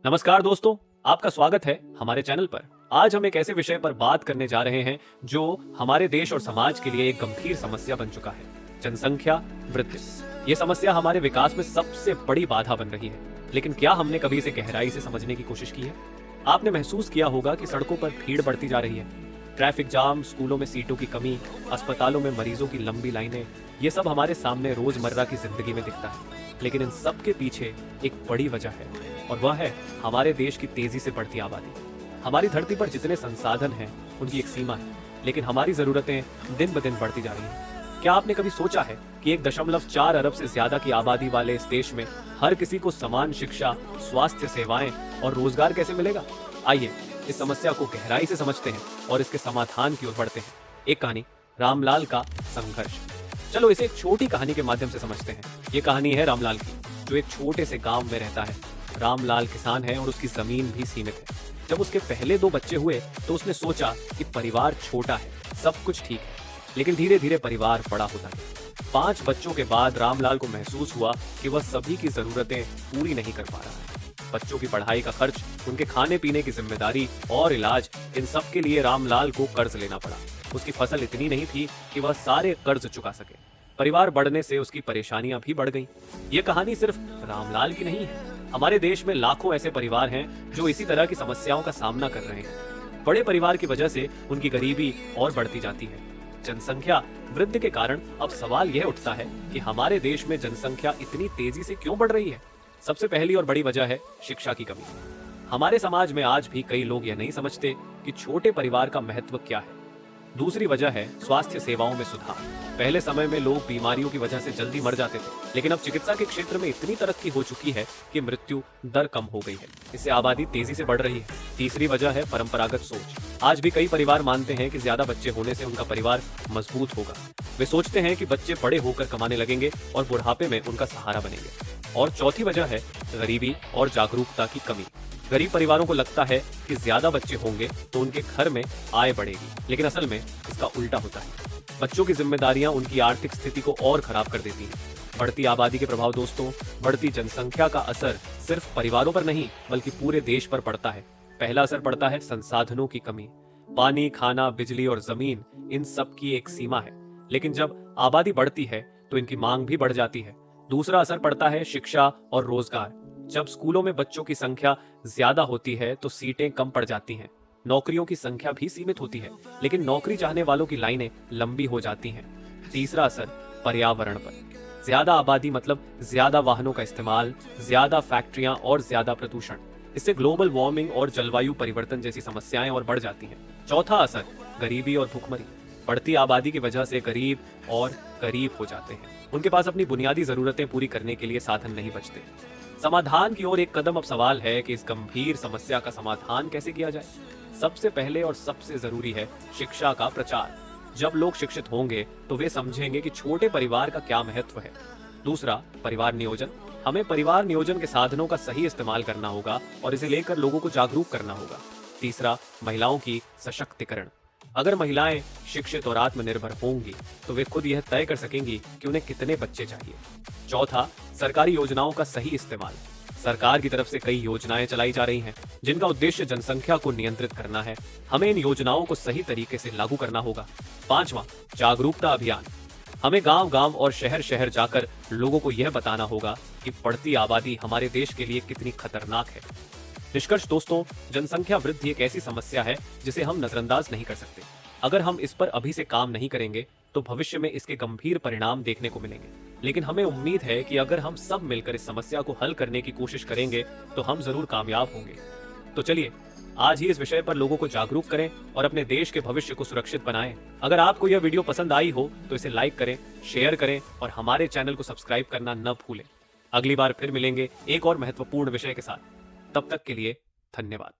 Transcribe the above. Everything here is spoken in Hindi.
नमस्कार दोस्तों, आपका स्वागत है हमारे चैनल पर। आज हम एक ऐसे विषय पर बात करने जा रहे हैं जो हमारे देश और समाज के लिए एक गंभीर समस्या बन चुका है, जनसंख्या वृद्धि। ये समस्या हमारे विकास में सबसे बड़ी बाधा बन रही है, लेकिन क्या हमने कभी इसे गहराई से समझने की कोशिश की है? आपने महसूस किया होगा कि सड़कों पर भीड़ बढ़ती जा रही है, ट्रैफिक जाम, स्कूलों में सीटों की कमी, अस्पतालों में मरीजों की लंबी लाइनें, ये सब हमारे सामने रोजमर्रा की जिंदगी में दिखता है। लेकिन इन सब के पीछे एक बड़ी वजह है, और वह है हमारे देश की तेजी से बढ़ती आबादी। हमारी धरती पर जितने संसाधन हैं उनकी एक सीमा है, लेकिन हमारी जरूरतें दिन ब दिन बढ़ती जा रही हैं। क्या आपने कभी सोचा है कि 1.4 अरब से ज्यादा की आबादी वाले इस देश में हर किसी को समान शिक्षा, स्वास्थ्य सेवाएं और रोजगार कैसे मिलेगा? आइए इस समस्या को गहराई से समझते हैं और इसके समाधान की ओर बढ़ते हैं। एक कहानी, रामलाल का संघर्ष। चलो इसे एक छोटी कहानी के माध्यम से समझते हैं। ये कहानी है रामलाल की, जो एक छोटे से गांव में रहता है। रामलाल किसान है और उसकी जमीन भी सीमित है। जब उसके पहले 2 बच्चे हुए तो उसने सोचा कि परिवार छोटा है, सब कुछ ठीक है, लेकिन धीरे धीरे परिवार बड़ा होता गया। 5 बच्चों के बाद रामलाल को महसूस हुआ कि वह सभी की जरूरतें पूरी नहीं कर पा रहा है। बच्चों की पढ़ाई का खर्च, उनके खाने पीने की जिम्मेदारी और इलाज, इन सब के लिए रामलाल को कर्ज लेना पड़ा। उसकी फसल इतनी नहीं थी कि वह सारे कर्ज चुका सके। परिवार बढ़ने से उसकी परेशानियां भी बढ़ गईं। ये कहानी सिर्फ रामलाल की नहीं है। हमारे देश में लाखों ऐसे परिवार हैं जो इसी तरह की समस्याओं का सामना कर रहे हैं। बड़े परिवार की वजह से उनकी गरीबी और बढ़ती जाती है। जनसंख्या वृद्धि के कारण अब सवाल यह उठता है कि हमारे देश में जनसंख्या इतनी तेजी से क्यों बढ़ रही है? सबसे पहली और बड़ी वजह है शिक्षा की कमी। हमारे समाज में आज भी कई लोग यह नहीं समझते कि छोटे परिवार का महत्व क्या है। दूसरी वजह है स्वास्थ्य सेवाओं में सुधार। पहले समय में लोग बीमारियों की वजह से जल्दी मर जाते थे, लेकिन अब चिकित्सा के क्षेत्र में इतनी तरक्की हो चुकी है कि मृत्यु दर कम हो गई है। इससे आबादी तेजी से बढ़ रही है। तीसरी वजह है परंपरागत सोच। आज भी कई परिवार मानते हैं कि ज्यादा बच्चे होने से उनका परिवार मजबूत होगा। वे सोचते हैं कि बच्चे बड़े होकर कमाने लगेंगे और बुढ़ापे में उनका सहारा बनेंगे। और चौथी वजह है गरीबी और जागरूकता की कमी। गरीब परिवारों को लगता है कि ज्यादा बच्चे होंगे तो उनके घर में आय बढ़ेगी, लेकिन असल में इसका उल्टा होता है। बच्चों की जिम्मेदारियां उनकी आर्थिक स्थिति को और खराब कर देती हैं। बढ़ती आबादी के प्रभाव दोस्तों, बढ़ती जनसंख्या का असर सिर्फ परिवारों पर नहीं बल्कि पूरे देश पर पड़ता है। पहला असर पड़ता है संसाधनों की कमी। पानी, खाना, बिजली और जमीन, इन सब की एक सीमा है, लेकिन जब आबादी बढ़ती है तो इनकी मांग भी बढ़ जाती है। दूसरा असर पड़ता है शिक्षा और रोजगार। जब स्कूलों में बच्चों की संख्या ज्यादा होती है तो सीटें कम पड़ जाती हैं। नौकरियों की संख्या भी सीमित होती है, लेकिन नौकरी चाहने वालों की लाइनें लंबी हो जाती हैं। तीसरा असर पर्यावरण पर। ज्यादा आबादी मतलब ज्यादा वाहनों का इस्तेमाल, ज्यादा फैक्ट्रियां और ज्यादा प्रदूषण। इससे ग्लोबल वार्मिंग और जलवायु परिवर्तन जैसी समस्याएं और बढ़ जाती हैं। चौथा असर गरीबी और भुखमरी। बढ़ती आबादी की वजह से गरीब और गरीब हो जाते हैं। उनके पास अपनी बुनियादी जरूरतें पूरी करने के लिए साधन नहीं बचते। समाधान की ओर एक कदम। अब सवाल है कि इस गंभीर समस्या का समाधान कैसे किया जाए। सबसे पहले और सबसे जरूरी है शिक्षा का प्रचार। जब लोग शिक्षित होंगे तो वे समझेंगे कि छोटे परिवार का क्या महत्व है। दूसरा, परिवार नियोजन। हमें परिवार नियोजन के साधनों का सही इस्तेमाल करना होगा और इसे लेकर लोगों को जागरूक करना होगा। तीसरा, महिलाओं की सशक्तिकरण। अगर महिलाएं शिक्षित और आत्मनिर्भर होंगी तो वे खुद यह तय कर सकेंगी कि उन्हें कितने बच्चे चाहिए। चौथा, सरकारी योजनाओं का सही इस्तेमाल। सरकार की तरफ से कई योजनाएं चलाई जा रही हैं जिनका उद्देश्य जनसंख्या को नियंत्रित करना है। हमें इन योजनाओं को सही तरीके से लागू करना होगा। पांचवा, जागरूकता अभियान। हमें गांव-गांव और शहर-शहर जाकर लोगों को यह बताना होगा कि बढ़ती आबादी हमारे देश के लिए कितनी खतरनाक है। निष्कर्ष दोस्तों, जनसंख्या वृद्धि एक ऐसी समस्या है जिसे हम नजरअंदाज नहीं कर सकते। अगर हम इस पर अभी से काम नहीं करेंगे तो भविष्य में इसके गंभीर परिणाम देखने को मिलेंगे। लेकिन हमें उम्मीद है कि अगर हम सब मिलकर इस समस्या को हल करने की कोशिश करेंगे तो हम जरूर कामयाब होंगे। तो चलिए आज ही इस विषय पर लोगों को जागरूक करें और अपने देश के भविष्य को सुरक्षित बनाएं। अगर आपको यह वीडियो पसंद आई हो तो इसे लाइक करें, शेयर करें और हमारे चैनल को सब्सक्राइब करना न भूलें। अगली बार फिर मिलेंगे एक और महत्वपूर्ण विषय के साथ। तब तक के लिए धन्यवाद।